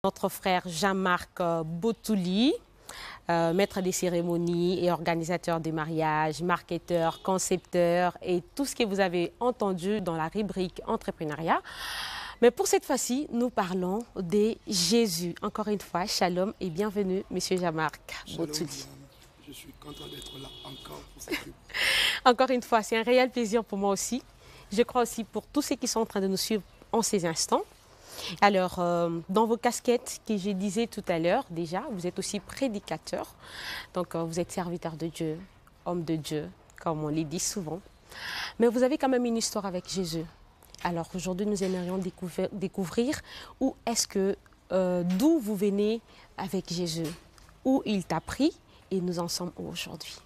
Notre frère Jean-Marc Botouli, maître des cérémonies et organisateur des mariages, marketeur, concepteur et tout ce que vous avez entendu dans la rubrique entrepreneuriat. Mais pour cette fois-ci, nous parlons de Jésus. Encore une fois, shalom et bienvenue, Monsieur Jean-Marc Botouli. Je suis content d'être là encore pour cette rubrique. Encore une fois, c'est un réel plaisir pour moi aussi. Je crois aussi pour tous ceux qui sont en train de nous suivre en ces instants. Alors, dans vos casquettes que je disais tout à l'heure, déjà, vous êtes aussi prédicateur. Donc, vous êtes serviteur de Dieu, homme de Dieu, comme on le dit souvent. Mais vous avez quand même une histoire avec Jésus. Alors, aujourd'hui, nous aimerions découvrir où est-ce que, d'où vous venez avec Jésus, où il t'a pris et nous en sommes où aujourd'hui.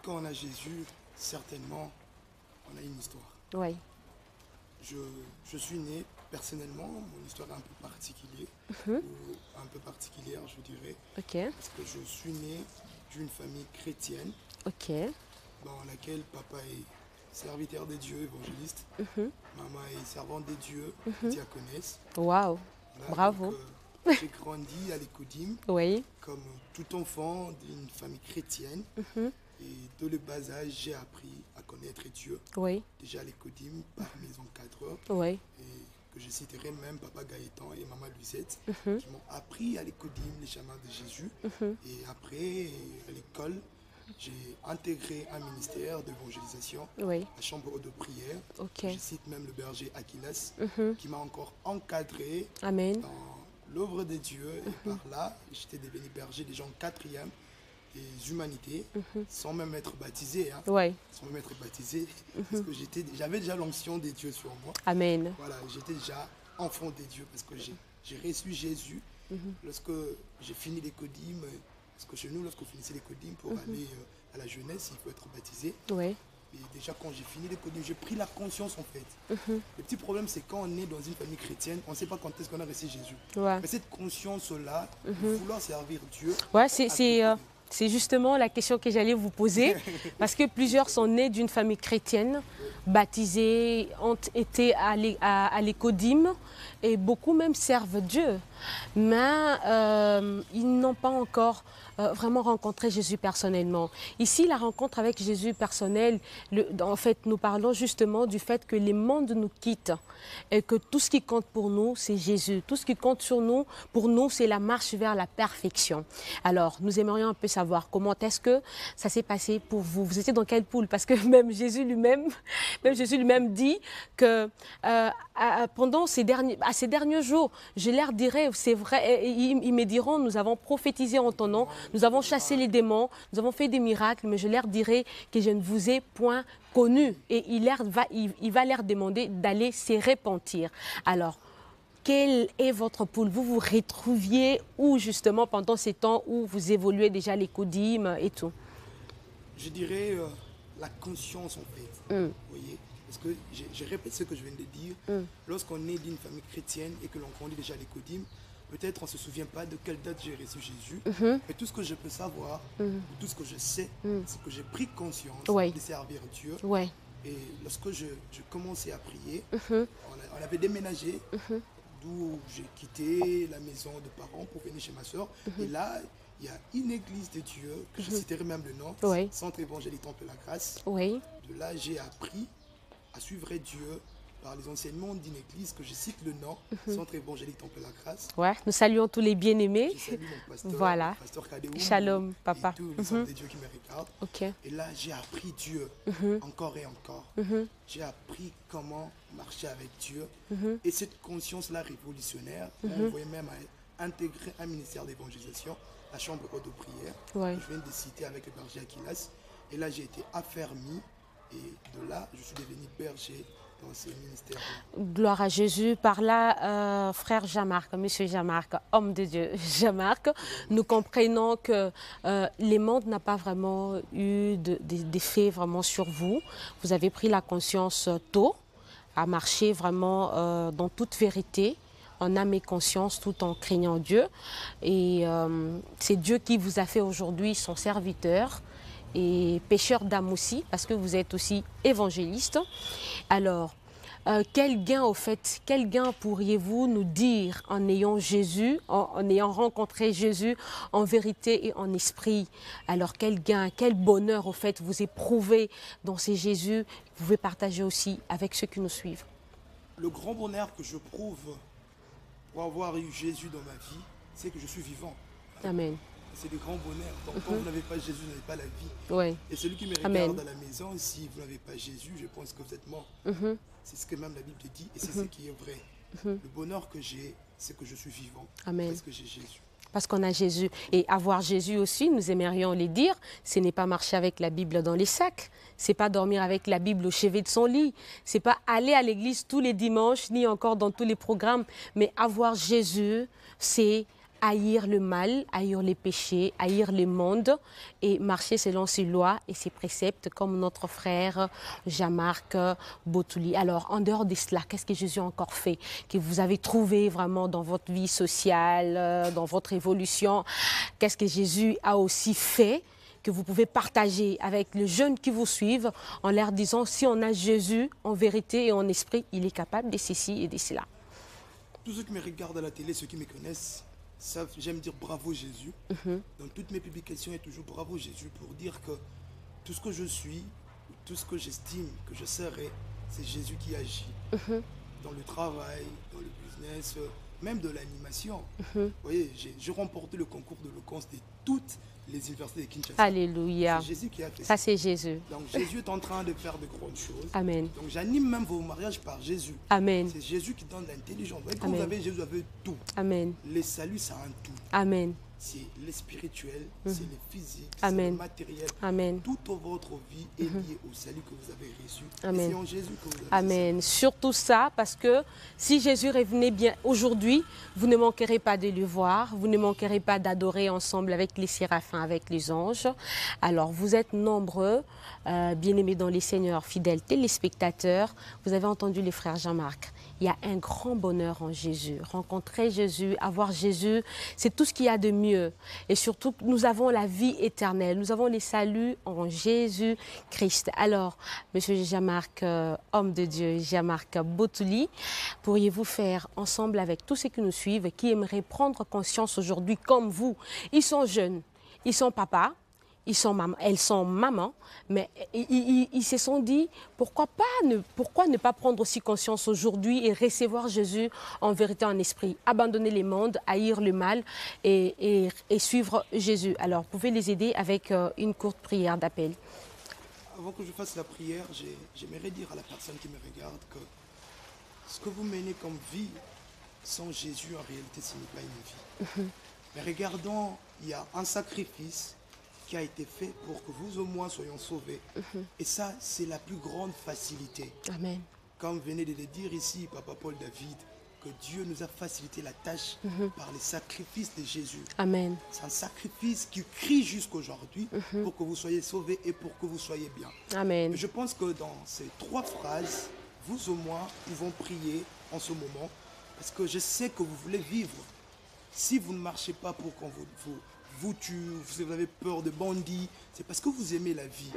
Quand on a Jésus, certainement, on a une histoire. Oui. Je suis né, personnellement, mon histoire est un peu particulière, ou un peu particulière, je dirais. Ok. Parce que je suis né d'une famille chrétienne, Ok. dans laquelle papa est serviteur de Dieu, évangéliste. Maman est servante de Dieu, diaconesse. Waouh. Voilà, Bravo. donc, j'ai grandi à l'Écodim, Oui. comme tout enfant d'une famille chrétienne. Et de le bas âge, j'ai appris à connaître Dieu. Oui. Déjà à l'Écodim, par mes encadreurs. Oui. Et que je citerai même Papa Gaëtan et Maman Lucette, qui m'ont appris à l'Écodim les chemins de Jésus. Et après, à l'école, j'ai intégré un ministère d'évangélisation, Oui. la chambre de prière. Ok. Je cite même le berger Achilles, qui m'a encore encadré Amen. dans l'œuvre de Dieu. Et par là, j'étais devenu berger des gens quatrième des humanités, sans même être baptisé. Hein, Oui. sans même être baptisé, parce que j'avais déjà l'onction des dieux sur moi. Amen. Voilà, j'étais déjà enfant des dieux, parce que j'ai reçu Jésus lorsque j'ai fini l'Écodim. Parce que chez nous, lorsqu'on finissait l'Écodim, pour aller à la jeunesse, il faut être baptisé. Oui. Et déjà, quand j'ai fini l'Écodim, j'ai pris la conscience, en fait. Le petit problème, c'est quand on est dans une famille chrétienne, on ne sait pas quand est-ce qu'on a reçu Jésus. Ouais. Mais cette conscience-là, de vouloir servir Dieu... Ouais, c'est justement la question que j'allais vous poser, parce que plusieurs sont nés d'une famille chrétienne, baptisés, ont été à l'Écodim, et beaucoup même servent Dieu. Mais ils n'ont pas encore vraiment rencontré Jésus personnellement. Ici, la rencontre avec Jésus personnel, en fait, nous parlons justement du fait que les mondes nous quittent et que tout ce qui compte pour nous, c'est Jésus. Tout ce qui compte pour nous, c'est la marche vers la perfection. Alors, nous aimerions un peu savoir comment est-ce que ça s'est passé pour vous. Vous étiez dans quelle poule? Parce que même Jésus lui-même dit que pendant ces derniers jours, je leur dirai, c'est vrai, ils me diront, nous avons prophétisé en ton nom, nous avons chassé les démons, nous avons fait des miracles, mais je leur dirai que je ne vous ai point connu. Et il va leur demander d'aller se repentir. Alors, quelle est votre poule? Vous vous retrouviez où justement pendant ces temps où vous évoluez déjà l'Écodim et tout? Je dirais la conscience, en fait. Vous voyez? Parce que je répète ce que je viens de dire. Lorsqu'on est d'une famille chrétienne et que l'on grandit déjà à l'Écodim, peut-être on ne se souvient pas de quelle date j'ai reçu Jésus. Mais tout ce que je peux savoir, tout ce que je sais, c'est que j'ai pris conscience de servir Dieu. Ouais. Et lorsque je commençais à prier, on avait déménagé, d'où j'ai quitté la maison de parents pour venir chez ma soeur. Et là, il y a une église de Dieu, que je citerai même le nom, Centre évangélique Temple la Grâce. Oui. De là, j'ai appris à suivre Dieu par les enseignements d'une église que je cite le nom, Centre évangélique Temple la Grâce. Ouais, nous saluons tous les bien-aimés. Je salue mon pasteur, voilà. pasteur Kadéou, Shalom, papa. et tous les hommes de Dieu qui me regardent. Ok. Et là, j'ai appris Dieu encore et encore. J'ai appris comment marcher avec Dieu. Et cette conscience-là révolutionnaire, on voyait même à intégrer un ministère d'évangélisation, la chambre de prière, que je viens de citer avec le berger Achilles. Et là, j'ai été affermi. Et de là, je suis devenu berger dans ce ministère. Gloire à Jésus. Par là, frère Jean-Marc, monsieur Jean-Marc, homme de Dieu Jean-Marc, nous comprenons que les mondes n'ont pas vraiment eu d'effet vraiment sur vous. Vous avez pris la conscience tôt, à marcher vraiment dans toute vérité, en âme et conscience, tout en craignant Dieu. Et c'est Dieu qui vous a fait aujourd'hui son serviteur et pécheur d'âme aussi, parce que vous êtes aussi évangéliste. Alors, quel gain, au fait, quel gain pourriez-vous nous dire en ayant Jésus, en ayant rencontré Jésus en vérité et en esprit? Alors, quel gain, quel bonheur, au fait, vous éprouvez dans ces Jésus, vous pouvez partager aussi avec ceux qui nous suivent. Le grand bonheur que je prouve pour avoir eu Jésus dans ma vie, c'est que je suis vivant. Amen. C'est le grand bonheur. Donc, quand vous n'avez pas Jésus, vous n'avez pas la vie. Oui. Et celui qui me regarde à la maison, si vous n'avez pas Jésus, je pense que vous êtes mort. C'est ce que même la Bible dit et c'est ce qui est vrai. Le bonheur que j'ai, c'est que je suis vivant. Amen. Parce que j'ai Jésus. Parce qu'on a Jésus. Et avoir Jésus aussi, nous aimerions les dire, ce n'est pas marcher avec la Bible dans les sacs, c'est pas dormir avec la Bible au chevet de son lit, c'est pas aller à l'église tous les dimanches, ni encore dans tous les programmes, mais avoir Jésus, c'est haïr le mal, haïr les péchés, haïr le monde et marcher selon ses lois et ses préceptes comme notre frère Jean-Marc Botouli. Alors, en dehors de cela, qu'est-ce que Jésus a encore fait, que vous avez trouvé vraiment dans votre vie sociale, dans votre évolution? Qu'est-ce que Jésus a aussi fait que vous pouvez partager avec les jeunes qui vous suivent en leur disant, si on a Jésus en vérité et en esprit, il est capable de ceci et de cela? Tous ceux qui me regardent à la télé, ceux qui me connaissent, j'aime dire bravo Jésus. Dans toutes mes publications, il y a toujours bravo Jésus pour dire que tout ce que je suis, tout ce que j'estime que je serai, c'est Jésus qui agit. Dans le travail, dans le business, même de l'animation. Vous voyez, j'ai remporté le concours de l'éloquence de toutes les universités de Kinshasa. Alléluia. C'est Jésus qui a fait ça. C'est Jésus. Donc Jésus est en train de faire de grandes choses. Amen. Donc j'anime même vos mariages par Jésus. Amen. C'est Jésus qui donne l'intelligence. Quand vous avez Jésus, vous avez tout. Amen. Les saluts, c'est un tout. Amen. C'est le spirituel, c'est le physique, c'est Amen. le matériel. Amen. Toute votre vie est liée au salut que vous avez reçu. Amen. Et c'est en Jésus que vous avez Amen. Surtout ça, parce que si Jésus revenait bien aujourd'hui, vous ne manquerez pas de le voir, vous ne manquerez pas d'adorer ensemble avec les séraphins, avec les anges. Alors, vous êtes nombreux, bien-aimés dans les Seigneurs, fidèles téléspectateurs. Vous avez entendu les frères Jean-Marc. Il y a un grand bonheur en Jésus. Rencontrer Jésus, avoir Jésus, c'est tout ce qu'il y a de mieux. Et surtout, nous avons la vie éternelle. Nous avons les saluts en Jésus-Christ. Alors, Monsieur Jean-Marc, homme de Dieu, Jean-Marc Botouli, pourriez-vous faire ensemble avec tous ceux qui nous suivent, qui aimeraient prendre conscience aujourd'hui comme vous? Ils sont jeunes, ils sont papas, elles sont mamans, mais ils se sont dit, pourquoi ne pas prendre aussi conscience aujourd'hui et recevoir Jésus en vérité, en esprit, abandonner les mondes, haïr le mal et suivre Jésus. Alors, vous pouvez les aider avec une courte prière d'appel. Avant que je fasse la prière, j'aimerais dire à la personne qui me regarde que ce que vous menez comme vie sans Jésus, en réalité, ce n'est pas une vie. Mais regardons, il y a un sacrifice qui a été fait pour que vous au moins soyons sauvés. Et ça, c'est la plus grande facilité. Amen. Comme venez de le dire ici, Papa Paul David, que Dieu nous a facilité la tâche par les sacrifices de Jésus. Amen. C'est un sacrifice qui crie jusqu'aujourd'hui pour que vous soyez sauvés et pour que vous soyez bien. Amen. Et je pense que dans ces 3 phrases, vous au moins pouvons prier en ce moment parce que je sais que vous voulez vivre. Si vous ne marchez pas pour qu'on vous tue, vous avez peur de bandits, c'est parce que vous aimez la vie.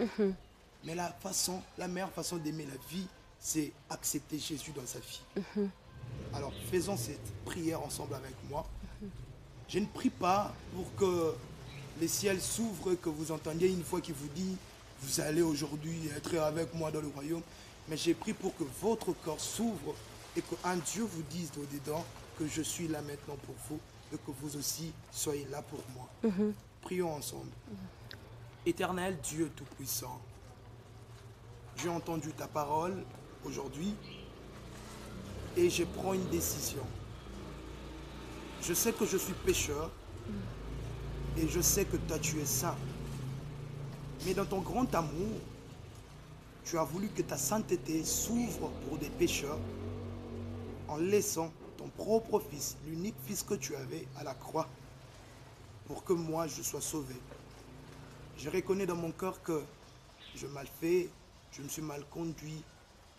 Mais la meilleure façon d'aimer la vie, c'est accepter Jésus dans sa vie. Alors faisons cette prière ensemble avec moi. Je ne prie pas pour que les ciels s'ouvrent, que vous entendiez une voix qui vous dit « Vous allez aujourd'hui être avec moi dans le royaume ». Mais j'ai prié pour que votre corps s'ouvre et qu'un Dieu vous dise au-dedans que je suis là maintenant pour vous et que vous aussi soyez là pour moi. Prions ensemble. Éternel Dieu Tout-Puissant, j'ai entendu ta parole aujourd'hui et je prends une décision. Je sais que je suis pécheur et je sais que toi tu es saint. Mais dans ton grand amour, tu as voulu que ta sainteté s'ouvre pour des pécheurs en laissant ton propre fils, l'unique fils que tu avais à la croix, pour que moi je sois sauvé. Je reconnais dans mon cœur que je mal fait, je me suis mal conduit,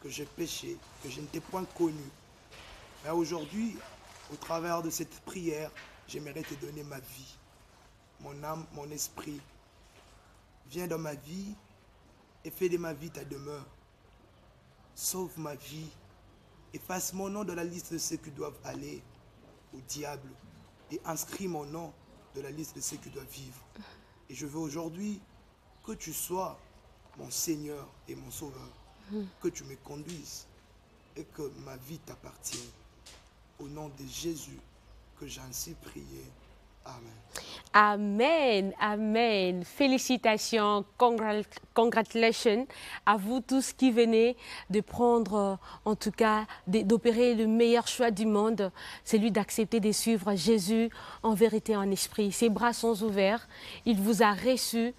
que j'ai péché, que je ne t'ai point connu. Mais aujourd'hui, au travers de cette prière, j'aimerais te donner ma vie, mon âme, mon esprit. Viens dans ma vie et fais de ma vie ta demeure. Sauve ma vie efface mon nom de la liste de ceux qui doivent aller au diable et inscris mon nom de la liste de ceux qui doivent vivre. Et je veux aujourd'hui que tu sois mon Seigneur et mon Sauveur, que tu me conduises et que ma vie t'appartienne. Au nom de Jésus que j'ai ainsi prié. Amen. Amen, amen. Félicitations, congratulations à vous tous qui venez de prendre, en tout cas, d'opérer le meilleur choix du monde, celui d'accepter de suivre Jésus en vérité, en esprit. Ses bras sont ouverts, il vous a reçu.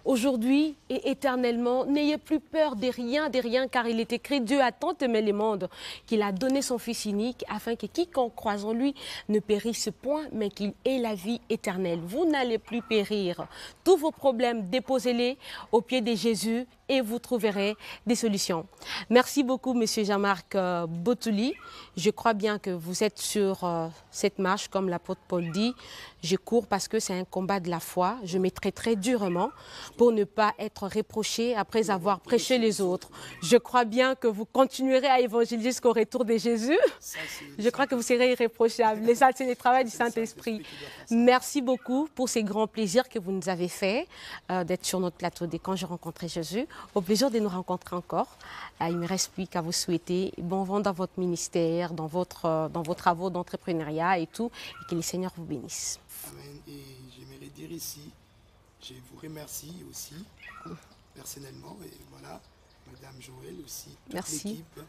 Aujourd'hui et éternellement, n'ayez plus peur de rien, car il est écrit, Dieu a tant aimé le monde qu'il a donné son Fils unique, afin que quiconque croise en lui ne périsse point, mais qu'il ait la vie éternelle. Vous n'allez plus périr. Tous vos problèmes, déposez-les aux pieds de Jésus et vous trouverez des solutions. Merci beaucoup, Monsieur Jean-Marc Botouli. Je crois bien que vous êtes sur cette marche, comme l'apôtre Paul dit. Je cours parce que c'est un combat de la foi. Je me traiterai durement pour ne pas être reproché après avoir prêché les autres. Je crois bien que vous continuerez à évangéliser jusqu'au retour de Jésus. Je crois que vous serez irréprochable. Et ça, c'est le travail du Saint-Esprit. Merci beaucoup pour ces grands plaisirs que vous nous avez fait d'être sur notre plateau dès quand je rencontrais Jésus. Au plaisir de nous rencontrer encore. Il ne me reste plus qu'à vous souhaiter bon vent dans votre ministère, dans vos travaux d'entrepreneuriat et tout, et que le Seigneur vous bénisse. Amen. Et j'aimerais dire ici, je vous remercie aussi, personnellement, et voilà, Madame Joël aussi, toute l'équipe.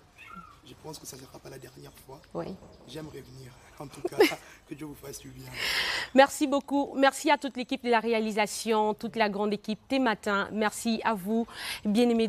Je pense que ça ne sera pas la dernière fois. Oui. J'aimerais venir. En tout cas, que Dieu vous fasse du bien. Merci beaucoup. Merci à toute l'équipe de la réalisation, toute la grande équipe des matins. Merci à vous, bien-aimés.